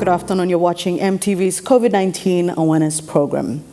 afternoon. You're watching EMTV's COVID-19 awareness program.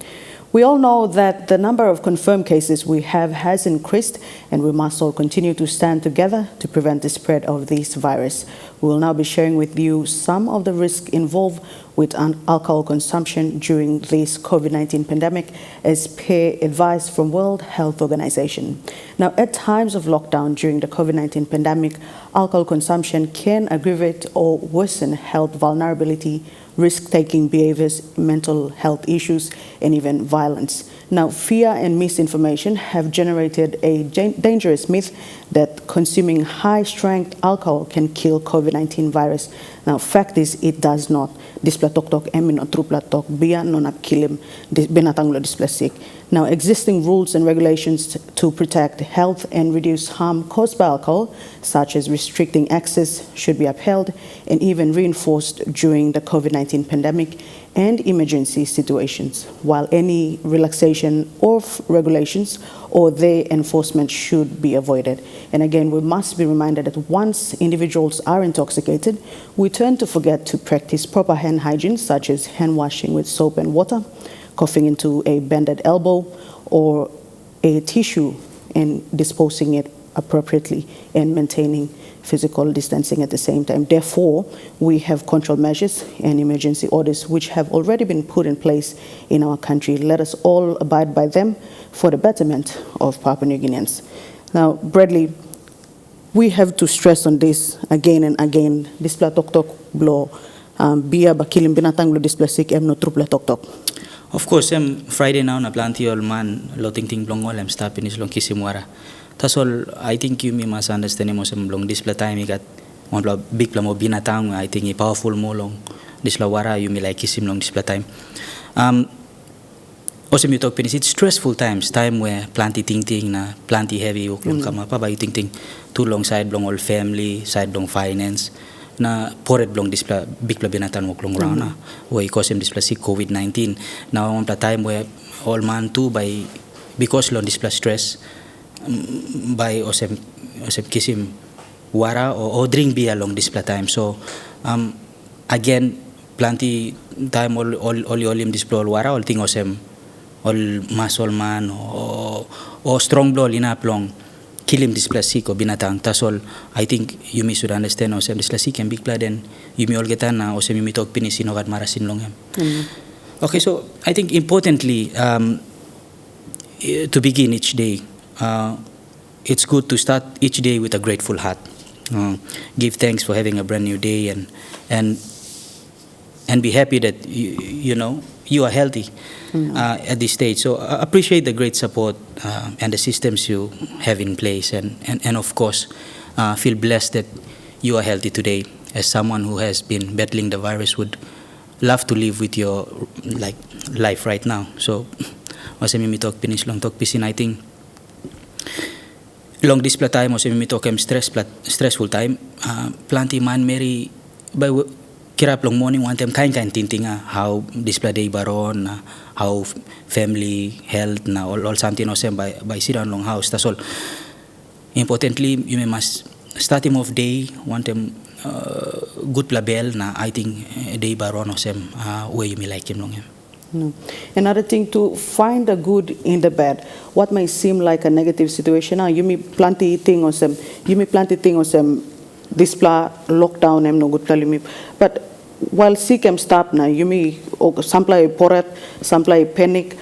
We all know that the number of confirmed cases we have has increased, and we must all continue to stand together to prevent the spread of this virus. We will now be sharing with you some of the risks involved with alcohol consumption during this COVID-19 pandemic as per advice from World Health Organization. Now, at times of lockdown during the COVID-19 pandemic, alcohol consumption can aggravate or worsen health vulnerability, risk-taking behaviors, mental health issues, and even violence. Now, fear and misinformation have generated a dangerous myth that consuming high-strength alcohol can kill COVID-19 virus. Now, fact is, it does not. Displatok-tok emino truplatok biya nonap kilim binatang lo displasik. Now, existing rules and regulations to protect health and reduce harm caused by alcohol, such as restricting access, should be upheld and even reinforced during the COVID-19 pandemic and emergency situations, while any relaxation of regulations or their enforcement should be avoided. And again, we must be reminded that once individuals are intoxicated, we tend to forget to practice proper hand hygiene, such as hand washing with soap and water, coughing into a bended elbow or a tissue and disposing it appropriately and maintaining physical distancing at the same time. Therefore, we have control measures and emergency orders which have already been put in place in our country. Let us all abide by them for the betterment of Papua New Guineans. Now, Bradley, we have to stress on this again and again. Displa tok-tok blo biya bakilim binatang lo displasik em no trupla tok-tok. Of course, Friday now na planti all man lo ting blongol stapin is long kisimwara. That's all. I think you must understand mo sa long display time ikat on big plamo binatang. I think i powerful mo long display wara you may like kisim long display time. Also you talk pinis it's stressful times, time where planti ting na planti heavy uklong kama pa ba you ting too long side long all family side long finance na poret blong display big pla binatan uklong round na where cause display si COVID-19 now on the time where all man too by because long display stress by osem kisim wara or drink beer along display time. So again planti time all display wara all thing osem all muscle man or strong blow linap long kilim display sik o binatang tasol. I think you should understand osem display sik and big blood and you may all get na osem you talk pinisin or marasin long Okay, so I think importantly to begin each day. It's good to start each day with a grateful heart. Give thanks for having a brand new day and be happy that you are healthy at this stage. So appreciate the great support and the systems you have in place and of course feel blessed that you are healthy today. As someone who has been battling the virus would love to live with your life right now. So masami talk finish long talk pisin I think long display time o mi talk stressful time planti man meri by kirap long morning one time kain tintinga how display day baron how family health na all something osem by sit down long house that's all. Importantly you must start him of day one time good label na I think day baron osem where you may like him long him. No. Another thing, to find the good in the bad. What may seem like a negative situation, you may planti thing or some, display lockdown no good. But while sick stop now, you may samplai porat, samplai panic.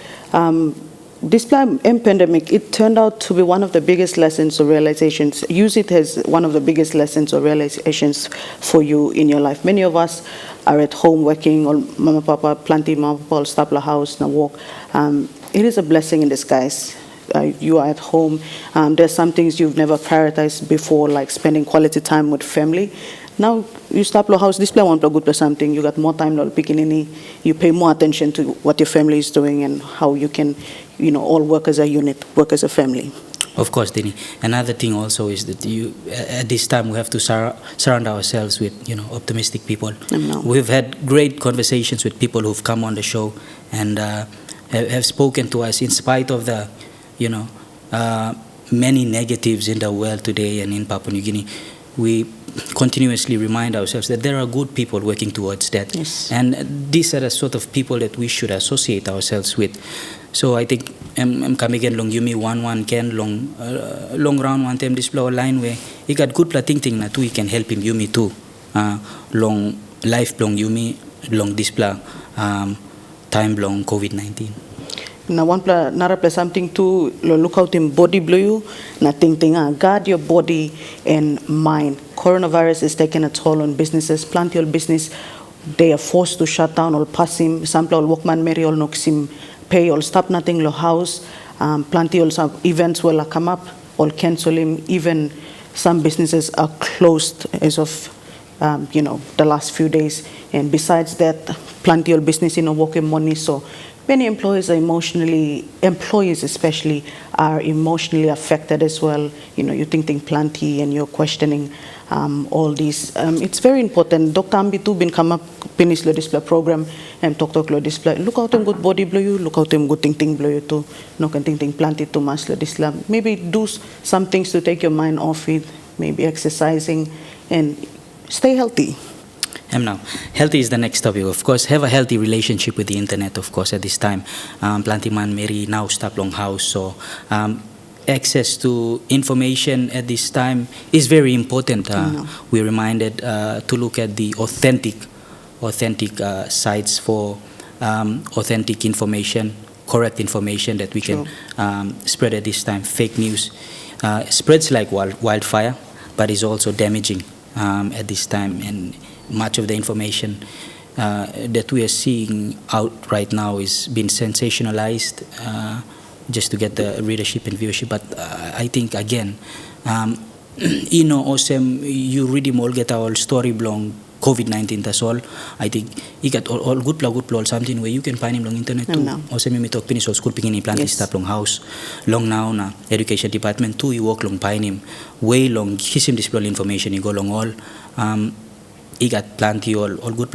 Display pandemic, it turned out to be one of the biggest lessons or realizations. Use it as one of the biggest lessons or realizations for you in your life. Many of us are at home working, or mama papa planting, mama papa stop la house na walk. It is a blessing in disguise. You are at home. There's some things you've never prioritized before, like spending quality time with family. Now you stop your house, display one good or something, you got more time picking any, you pay more attention to what your family is doing and how you can, all work as a unit, work as a family. Of course, Dini. Another thing also is that at this time we have to surround ourselves with optimistic people. We've had great conversations with people who've come on the show and have spoken to us in spite of the many negatives in the world today and in Papua New Guinea. We continuously remind ourselves that there are good people working towards that. Yes. And these are the sort of people that we should associate ourselves with. So I think kami gen long yumi one ken long round one time display line where he got good ting na too, he can help him yumi too. Long life long yumi long display time long COVID-19. Na nara play something to look out in body blue na ting guard your body and mind. Coronavirus is taking a toll on businesses. Plenty of business they are forced to shut down or pass him. Sample all workman meri all noxim pay all stop nothing lo house. Plenty also events will come up or cancel him. Even some businesses are closed as of the last few days. And besides that, plenty of business working money. So many employees especially are emotionally affected as well. You think plenty and you're questioning all these. It's very important. Dr. Ambitu bin come up finish the display program and talk lo display. Look out him good body blow you, look out him good ting blow you too. No can ting plenty too much lo display. Maybe do some things to take your mind off it, maybe exercising and stay healthy. Now, healthy is the next topic. Of course, have a healthy relationship with the internet, of course, at this time. Plenty man Mary now stop long house. So access to information at this time is very important. We're reminded to look at the authentic sites for authentic information, correct information that we can spread at this time. Fake news spreads like wildfire, but is also damaging at this time. And much of the information that we are seeing out right now is being sensationalized just to get the readership and viewership. But I think again, awesome, you really more get our story belong COVID-19 that's all. I think you got all good plug something where you can find him long internet too. Awesome, me talk finish school picking plant stop long house long now na education department too. You work long find him way long. His him display information. You go long all. He got plenty all good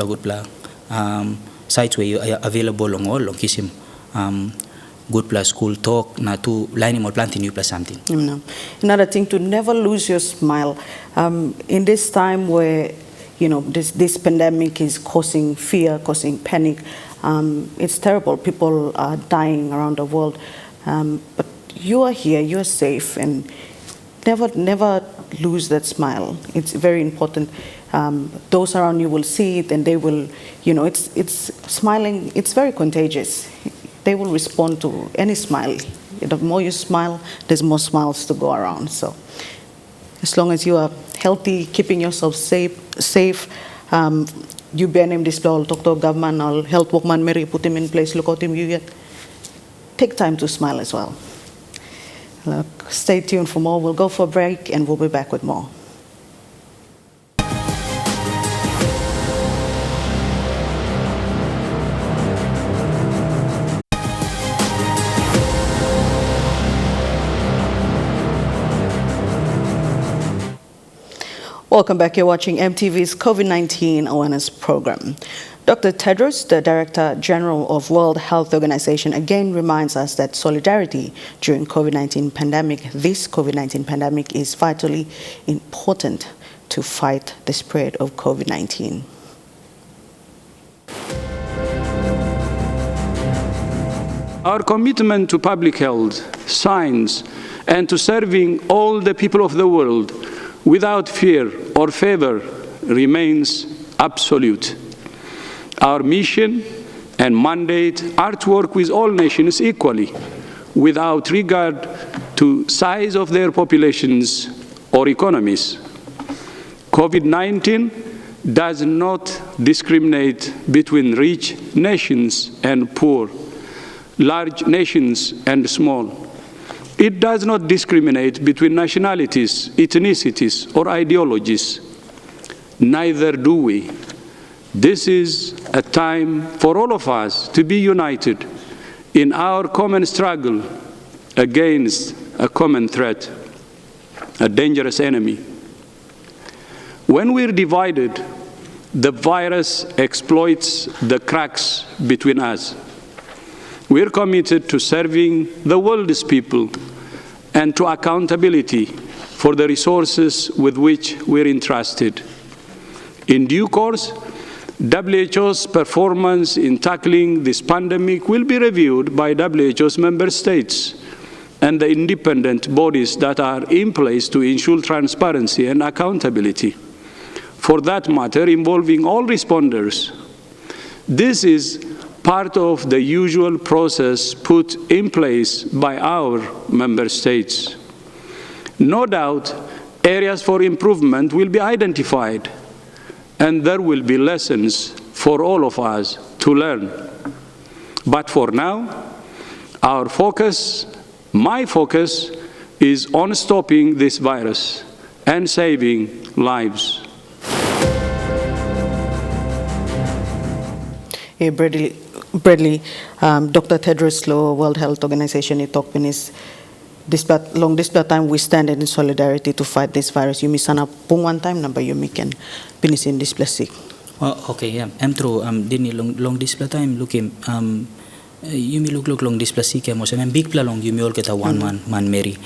sites where you are available long kiss him good plus school talk na to line him or plenty new plus something. Another thing, to never lose your smile in this time where this pandemic is causing fear, causing panic. It's terrible. People are dying around the world, but you are here, you are safe, and never lose that smile. It's very important. Those around you will see it, and they will, it's smiling. It's very contagious. They will respond to any smile. The more you smile, there's more smiles to go around. So, as long as you are healthy, keeping yourself safe, you bear name display, all talk to government, all health workman, Mary, put him in place, look out him, you get. Take time to smile as well. Look, stay tuned for more. We'll go for a break, and we'll be back with more. Welcome back. You're watching EMTV's COVID-19 awareness program. Dr. Tedros, the Director General of World Health Organization, again reminds us that solidarity during this COVID-19 pandemic is vitally important to fight the spread of COVID-19. Our commitment to public health, science, and to serving all the people of the world without fear or favor remains absolute. Our mission and mandate are to work with all nations equally, without regard to size of their populations or economies. COVID-19 does not discriminate between rich nations and poor, large nations and small. It does not discriminate between nationalities, ethnicities, or ideologies. Neither do we. This is a time for all of us to be united in our common struggle against a common threat, a dangerous enemy. When we're divided, the virus exploits the cracks between us. We're committed to serving the world's people and to accountability for the resources with which we're entrusted. In due course, WHO's performance in tackling this pandemic will be reviewed by WHO's member states and the independent bodies that are in place to ensure transparency and accountability. For that matter, involving all responders. This is part of the usual process put in place by our member states. No doubt, areas for improvement will be identified, and there will be lessons for all of us to learn. But for now, our focus, my focus, is on stopping this virus and saving lives. Bradley, Dr. Tedros Lo, World Health Organization, talk is long display time we stand in solidarity to fight this virus. You miss an pung one time number you can finish in display sick. Oh, okay, yeah. I'm true. Dini long display time looking you may look long display sick mo sa big pla long you may all get a one man Mary.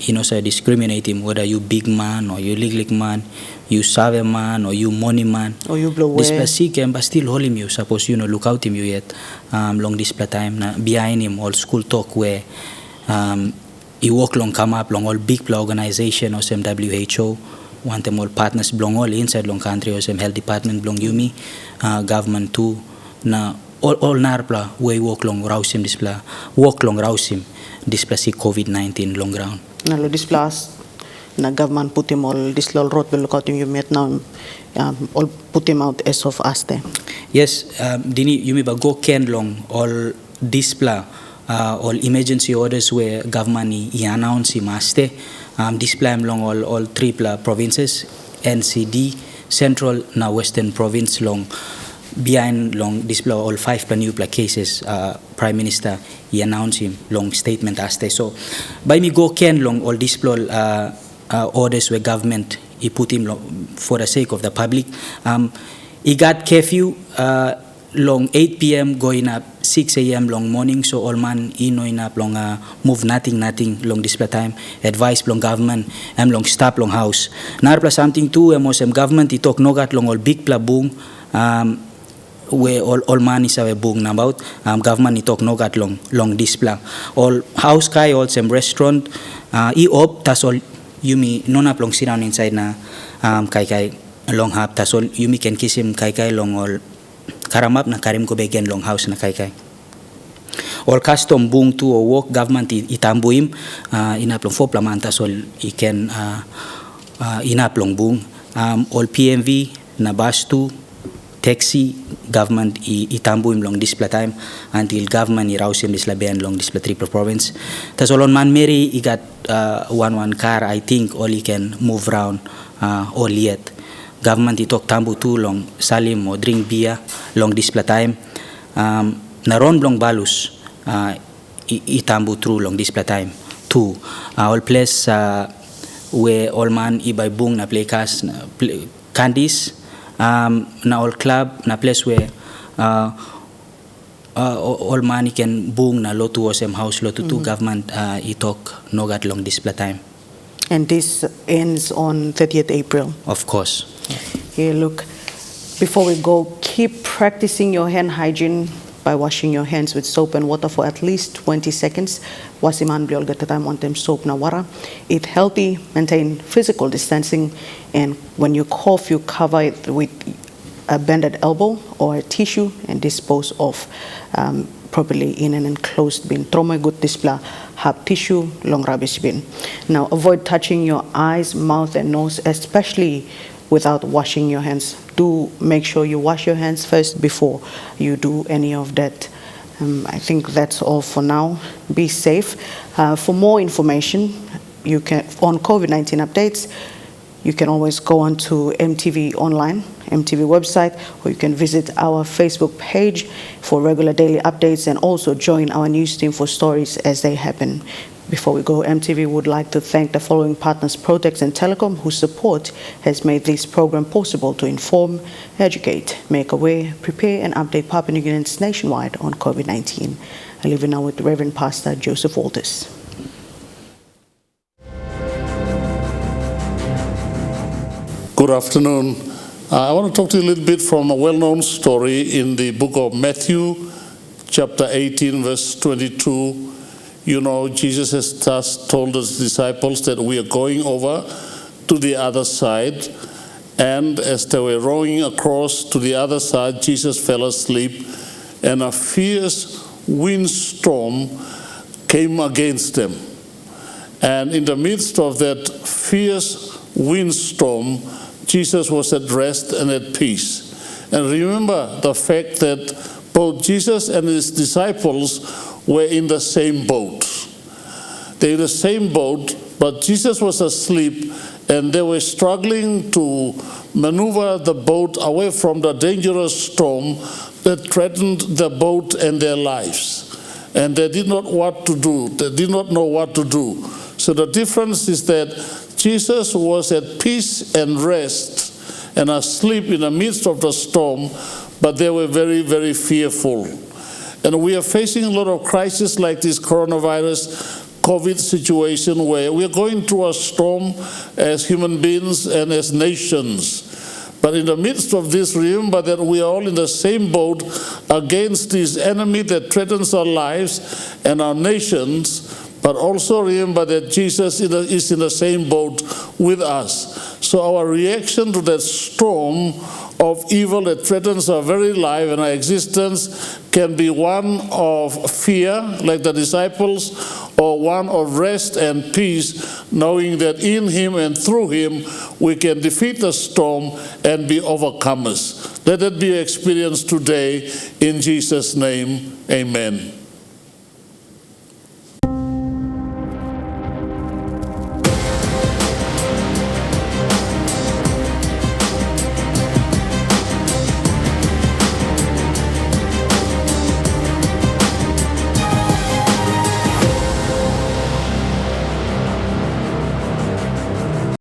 You know, so discriminate him whether you big man or you lig man, you save man or you money man or you blow away. Display sick but still hold him you suppose you know look out him you yet long display time na behind him all school talk where he walk long come up long all big pla organization or some WHO want them all partners belong all inside long country or some health department belong Yumi government too na all narpla way walk long rausim display walk long rausim display see COVID-19 long ground na lo display na government put him all this road will look out him you met now all put him out as of us there. Yes, dini Yumi ba go ken long all display all emergency orders where government i-announce imaste display long all three provinces NCD Central na Western Province long behind long display all 5 new cases Prime Minister i-announce him long statement aste so by me go ken long all display orders where government i put him for the sake of the public he got curfew long 8 p.m. going up 6 a.m. long morning so all man in up long move nothing long display time advice long government long stop long house narpla something too sem government I talk nogat long all big pla boom where all man is a boom about government I talk nogat long display all house kai all sem restaurant op tas all Yumi non up long sit down inside na kai long hap tas all Yumi can kiss him kai long all karamap na karim ko begen long house na kai all custom bung to or work government itambu him inaplong 4 plamanta so I can inaplong bung all PMV na bus to taxi government itambu him long display time until government iraus him display ban long display triple province tas all on man Mary I got one car I think all he can move around all yet government itok tambu too long salim or drink beer long display time naron long balus itambu through long display time too all place where all man ibay bung na play cast candies na all club na place where all man can bung na lotu or some house lotu to government itok nogat long display time. And this ends on 30th April. Of course. Here, look, before we go, keep practicing your hand hygiene by washing your hands with soap and water for at least 20 seconds. Wasiman bliol get the time on them soap na wara. Eat healthy, maintain physical distancing, and when you cough, you cover it with a bended elbow or a tissue and dispose of properly in an enclosed bin. Trauma good display have tissue long rubbish bin. Now avoid touching your eyes, mouth and nose, especially without washing your hands. Do make sure you wash your hands first before you do any of that. I think that's all for now. Be safe. For more information, you can on COVID-19 updates, you can always go on to EMTV online, EMTV website, or you can visit our Facebook page for regular daily updates and also join our news team for stories as they happen. Before we go, EMTV would like to thank the following partners, Protex and Telecom, whose support has made this program possible to inform, educate, make aware, prepare and update Papua New Guineans nationwide on COVID-19. I leave you now with Reverend Pastor Joseph Walters. Good afternoon. I want to talk to you a little bit from a well-known story in the book of Matthew, chapter 18, verse 22. You know, Jesus has just told his disciples that we are going over to the other side. And as they were rowing across to the other side, Jesus fell asleep, and a fierce windstorm came against them. And in the midst of that fierce windstorm, Jesus was at rest and at peace. And remember the fact that both Jesus and his disciples were in the same boat. They were in the same boat, but Jesus was asleep, and they were struggling to maneuver the boat away from the dangerous storm that threatened the boat and their lives. And they did not know what to do. They did not know what to do. So the difference is that Jesus was at peace and rest and asleep in the midst of the storm, but they were very, very fearful. And we are facing a lot of crises like this coronavirus COVID situation, where we are going through a storm as human beings and as nations. But in the midst of this, remember that we are all in the same boat against this enemy that threatens our lives and our nations. But also remember that Jesus is in the same boat with us. So our reaction to that storm of evil that threatens our very life and our existence can be one of fear, like the disciples, or one of rest and peace, knowing that in him and through him we can defeat the storm and be overcomers. Let that be experienced today. In Jesus' name, amen.